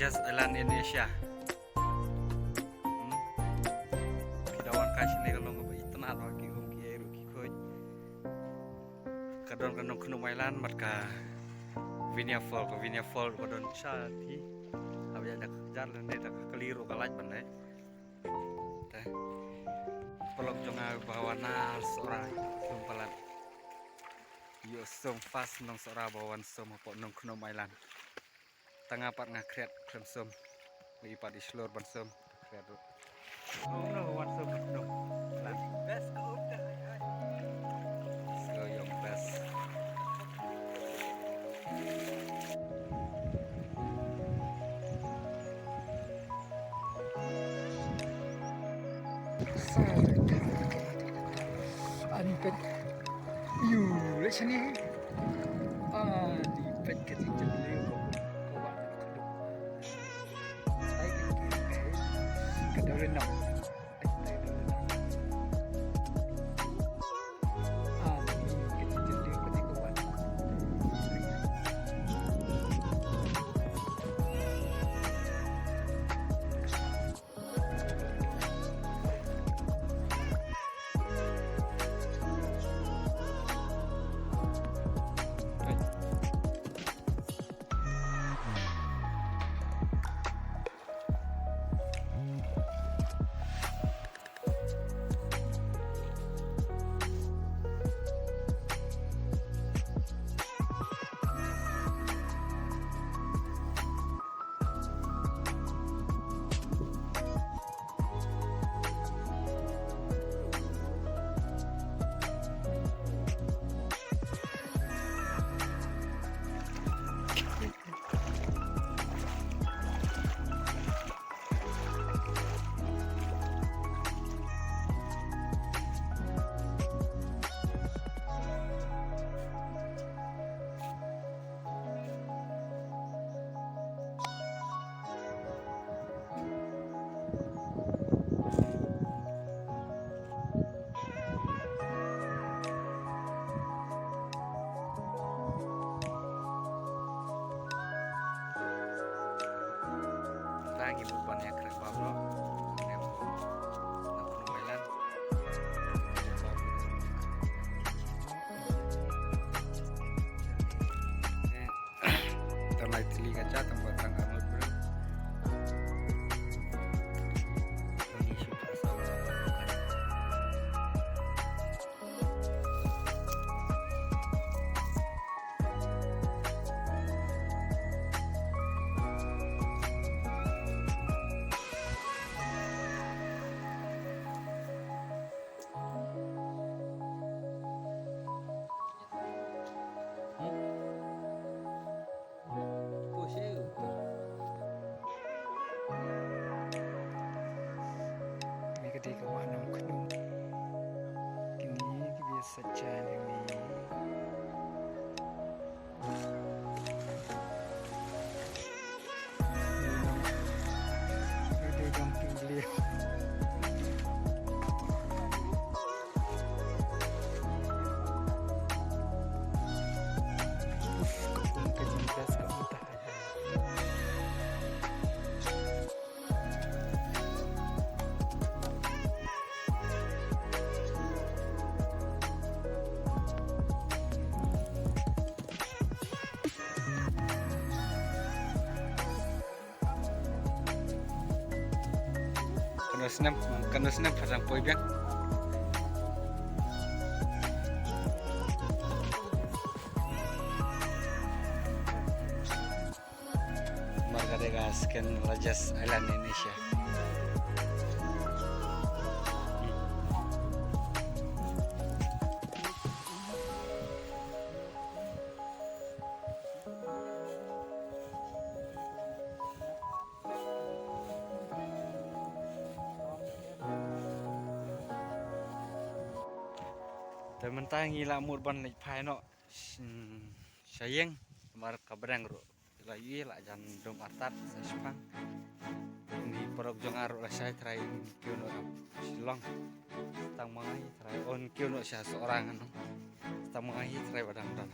largest island in Asia. Kidawan kasih ni kalau ngapa itna atau kigum kieru kikoi. Kadon Nongkhnum Island marka Vinya Fall kadon chati. Abis ada jalan ni tak keliru kalaj pandai. Teh. Pelok jonga bawa nal seorang kumpalan. Yo som fast nong Sohra bawan som apa Nongkhnum Island. Tengah pat ngakret krem som. Lagi pat di seluruh ban som kret. Oh no bawan som Nongkhnum Island. Best go udah. So yang best. Anipet lấy xe đi đi bên cái gì chân liêu của bạn thấy cái đầu lên nòng cái gì chân liêu của các bạn Lagi bukan yang keren banget. Nongkhnum Island. Terlai tili kaca tempat tangga mut bro. Ini sudah sama bukan. Di kawasan Nongkhnum kini kebiasaan ini ada gamping beliau kebun kejimdas ke utara. Kena snap pasang poi biang. Marga de gas kan largest island in Asia. Teman tang ngila murban lek phai no sayeng mar kabrang ro la yi la jan dom atat sepang ni porok jong aro la sai trai kyo no silong tang mangai trai on kyo no sia seorang anu tang mangai trai badang dan